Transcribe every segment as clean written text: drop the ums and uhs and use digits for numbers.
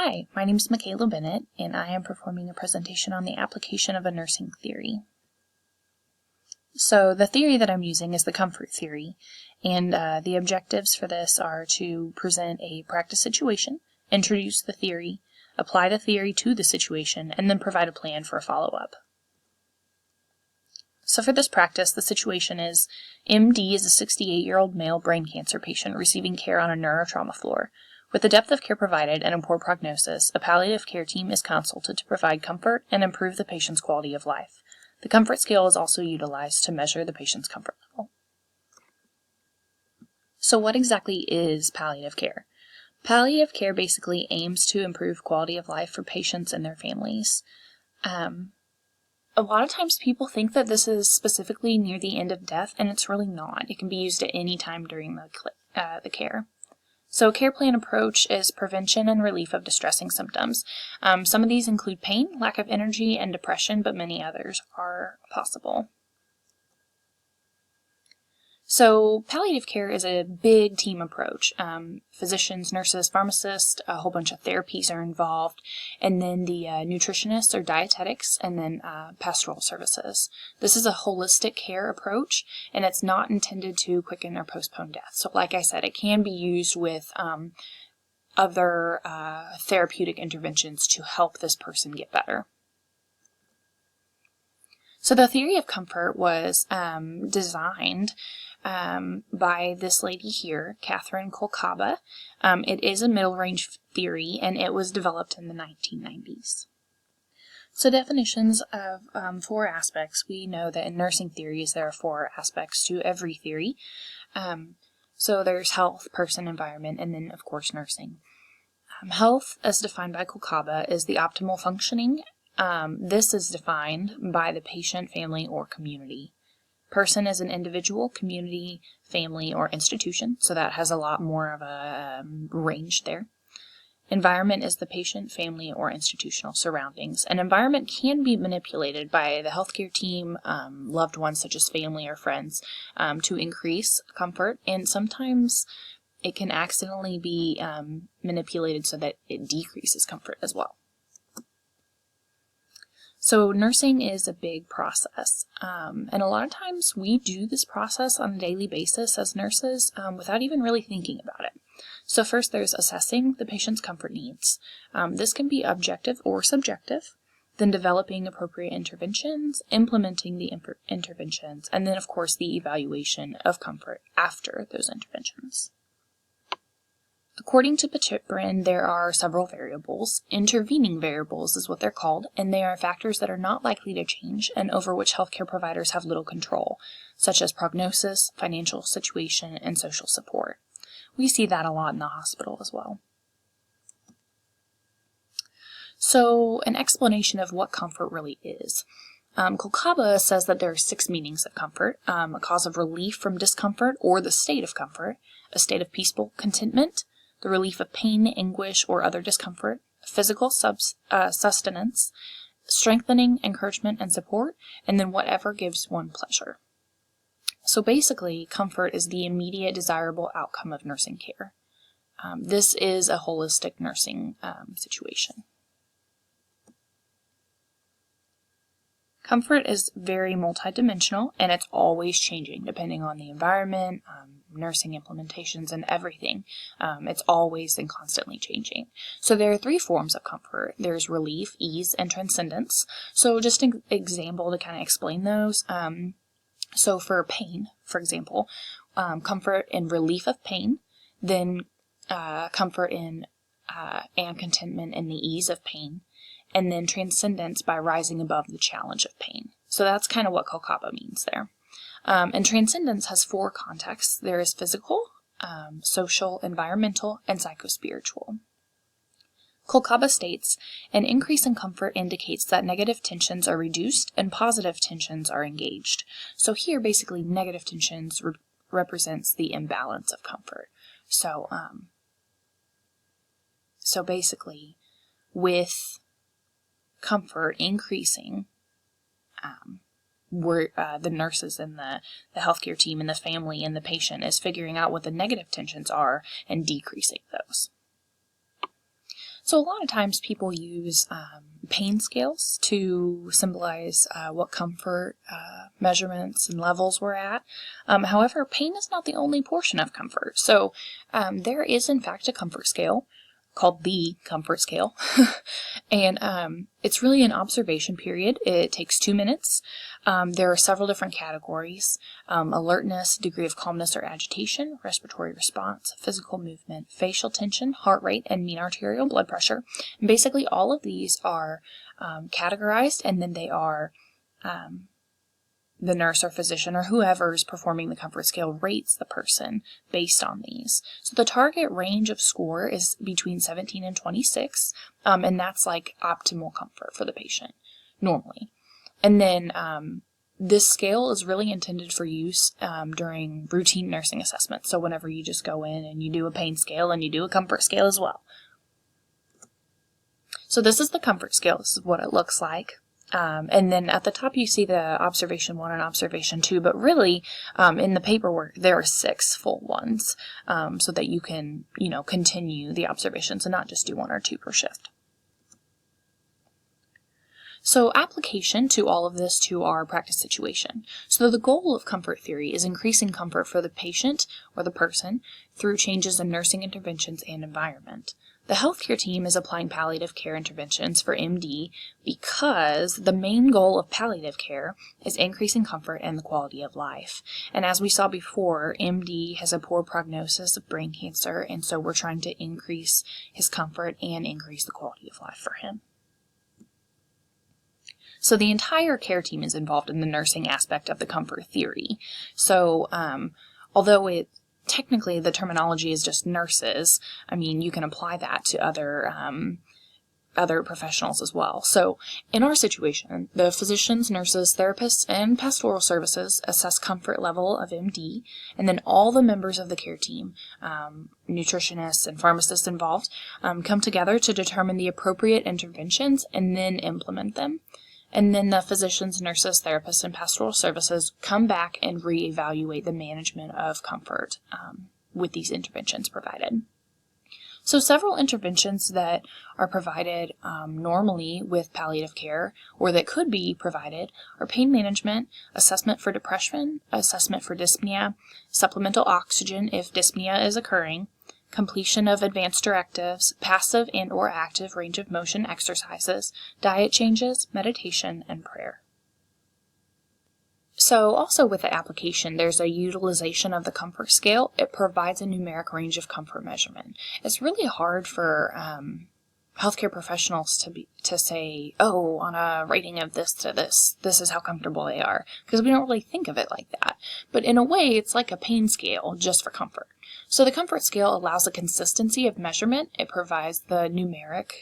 Hi, my name is Michaela Bennett, and I am performing a presentation on the application of a nursing theory. So the theory that I'm using is the comfort theory, and the objectives for this are to present a practice situation, introduce the theory, apply the theory to the situation, and then provide a plan for a follow-up. So for this practice, the situation is MD is a 68-year-old male brain cancer patient receiving care on a neurotrauma floor. With the depth of care provided and a poor prognosis, a palliative care team is consulted to provide comfort and improve the patient's quality of life. The comfort scale is also utilized to measure the patient's comfort level. So what exactly is palliative care? Palliative care basically aims to improve quality of life for patients and their families. A lot of times people think that this is specifically near the end of death, and it's really not. It can be used at any time during the care. So a care plan approach is prevention and relief of distressing symptoms. Some of these include pain, lack of energy, and depression, but many others are possible. So palliative care is a big team approach. Physicians, nurses, pharmacists, a whole bunch of therapies are involved, and then the nutritionists or dietetics, and then pastoral services. This is a holistic care approach, and it's not intended to quicken or postpone death. So like I said, it can be used with other therapeutic interventions to help this person get better. So the theory of comfort was designed by this lady here, Catherine Kolkhaba. It is a middle range theory, and it was developed in the 1990s. So definitions of 4 aspects. We know that in nursing theories there are 4 aspects to every theory. So there's health, person, environment, and then of course nursing. Health, as defined by Kolkhaba, is the optimal functioning. This is defined by the patient, family, or community. Person is an individual, community, family, or institution, so that has a lot more of a range there. Environment is the patient, family, or institutional surroundings. An environment can be manipulated by the healthcare team, loved ones such as family or friends, to increase comfort, and sometimes it can accidentally be manipulated so that it decreases comfort as well. So nursing is a big process, and a lot of times we do this process on a daily basis as nurses without even really thinking about it. So first there's assessing the patient's comfort needs. This can be objective or subjective, then developing appropriate interventions, implementing the interventions, and then of course the evaluation of comfort after those interventions. According to Pachitbrin, there are several variables. Intervening variables is what they're called, and they are factors that are not likely to change and over which healthcare providers have little control, such as prognosis, financial situation, and social support. We see that a lot in the hospital as well. So, an explanation of what comfort really is. Kolkhaba says that there are 6 meanings of comfort: a cause of relief from discomfort or the state of comfort, a state of peaceful contentment, the relief of pain, anguish, or other discomfort, physical sustenance, strengthening, encouragement, and support, and then whatever gives one pleasure. So basically, comfort is the immediate desirable outcome of nursing care. This is a holistic nursing situation. Comfort is very multidimensional, and it's always changing depending on the environment, nursing implementations, and everything. It's always and constantly changing. So there are 3 forms of comfort. There's relief, ease, and transcendence. So just an example to kind of explain those. So for pain, for example, comfort and relief of pain, then comfort in and contentment in the ease of pain, and then transcendence by rising above the challenge of pain. So that's kind of what Kolkhaba means there. And transcendence has 4 contexts. There is physical, social, environmental, and psychospiritual. Kolkhaba states, an increase in comfort indicates that negative tensions are reduced and positive tensions are engaged. So here, basically, negative tensions represents the imbalance of comfort. So basically, with comfort increasing, the nurses and the healthcare team and the family and the patient is figuring out what the negative tensions are and decreasing those. So a lot of times people use pain scales to symbolize what comfort measurements and levels we're at. However, pain is not the only portion of comfort. So there is in fact a comfort scale called the comfort scale. And it's really an observation period. It takes 2 minutes. There are several different categories: alertness, degree of calmness or agitation, respiratory response, physical movement, facial tension, heart rate, and mean arterial blood pressure. And basically all of these are categorized, and then they are the nurse or physician or whoever is performing the comfort scale rates the person based on these. So the target range of score is between 17 and 26, and that's like optimal comfort for the patient normally. And then this scale is really intended for use during routine nursing assessments. So whenever you just go in and you do a pain scale and you do a comfort scale as well. So this is the comfort scale. This is what it looks like. And then at the top you see the observation 1 and observation 2, but really in the paperwork there are 6 full ones, so that you can, continue the observations and not just do 1 or 2 per shift. So application to all of this to our practice situation. So the goal of comfort theory is increasing comfort for the patient or the person through changes in nursing interventions and environment. The healthcare team is applying palliative care interventions for MD because the main goal of palliative care is increasing comfort and the quality of life. And as we saw before, MD has a poor prognosis of brain cancer, and so we're trying to increase his comfort and increase the quality of life for him. So the entire care team is involved in the nursing aspect of the comfort theory. So although technically the terminology is just nurses, I mean, you can apply that to other professionals as well. So in our situation, the physicians, nurses, therapists, and pastoral services assess comfort level of MD, and then all the members of the care team, nutritionists and pharmacists involved, come together to determine the appropriate interventions and then implement them. And then the physicians, nurses, therapists, and pastoral services come back and reevaluate the management of comfort with these interventions provided. So several interventions that are provided normally with palliative care, or that could be provided, are pain management, assessment for depression, assessment for dyspnea, supplemental oxygen if dyspnea is occurring, completion of advanced directives, passive and or active range of motion exercises, diet changes, meditation, and prayer. So also with the application, there's a utilization of the comfort scale. It provides a numeric range of comfort measurement. It's really hard for healthcare professionals to say, oh, on a rating of this to this is how comfortable they are, because we don't really think of it like that. But in a way, it's like a pain scale just for comfort. So the comfort scale allows a consistency of measurement. It provides the numeric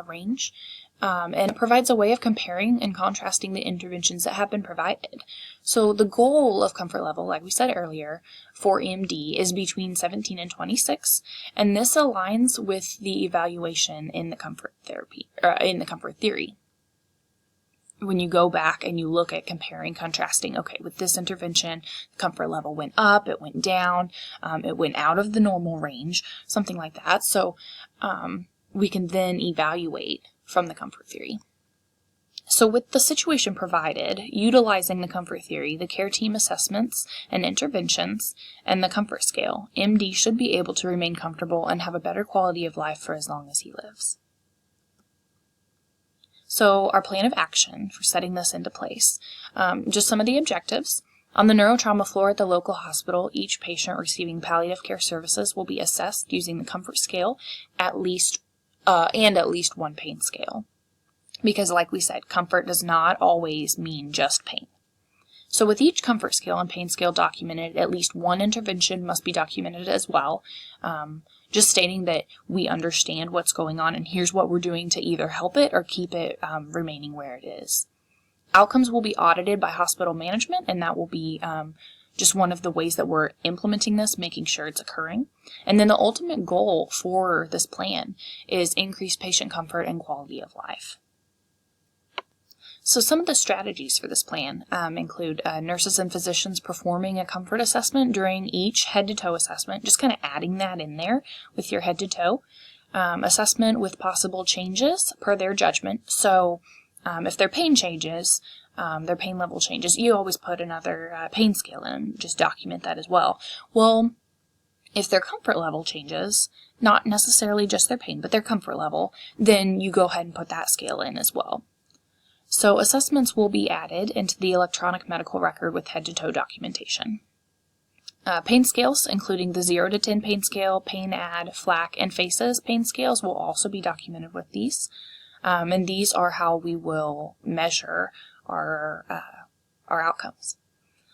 range, and it provides a way of comparing and contrasting the interventions that have been provided. So the goal of comfort level, like we said earlier, for MD is between 17 and 26, and this aligns with the evaluation in the comfort theory. When you go back and you look at comparing, contrasting, okay, with this intervention, the comfort level went up, it went down, it went out of the normal range, something like that. So we can then evaluate from the comfort theory. So with the situation provided, utilizing the comfort theory, the care team assessments and interventions, and the comfort scale, MD should be able to remain comfortable and have a better quality of life for as long as he lives. So our plan of action for setting this into place, just some of the objectives. On the neurotrauma floor at the local hospital, each patient receiving palliative care services will be assessed using the comfort scale at least one pain scale. Because like we said, comfort does not always mean just pain. So with each comfort scale and pain scale documented, at least one intervention must be documented as well, just stating that we understand what's going on and here's what we're doing to either help it or keep it remaining where it is. Outcomes will be audited by hospital management, and that will be just one of the ways that we're implementing this, making sure it's occurring. And then the ultimate goal for this plan is increased patient comfort and quality of life. So some of the strategies for this plan include nurses and physicians performing a comfort assessment during each head-to-toe assessment, just kind of adding that in there with your head-to-toe. assessment with possible changes per their judgment. So if their pain changes, their pain level changes, you always put another pain scale in and just document that as well. Well, if their comfort level changes, not necessarily just their pain, but their comfort level, then you go ahead and put that scale in as well. So assessments will be added into the electronic medical record with head-to-toe documentation. Pain scales, including the 0 to 10 pain scale, pain add, FLAC, and FACES pain scales will also be documented with these. And these are how we will measure our outcomes.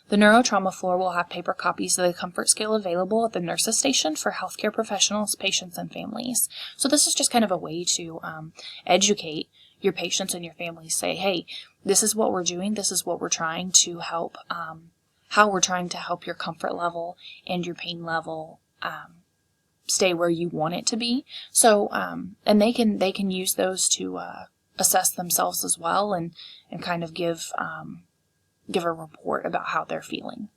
The neurotrauma floor will have paper copies of the comfort scale available at the nurses station for healthcare professionals, patients, and families. So this is just kind of a way to educate your patients and your families. Say, hey, this is what we're doing. This is what we're trying to help, how we're trying to help your comfort level and your pain level stay where you want it to be. So, and they can use those to assess themselves as well and kind of give a report about how they're feeling.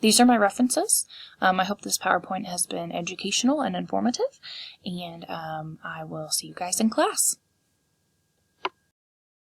These are my references. I hope this PowerPoint has been educational and informative, and I will see you guys in class.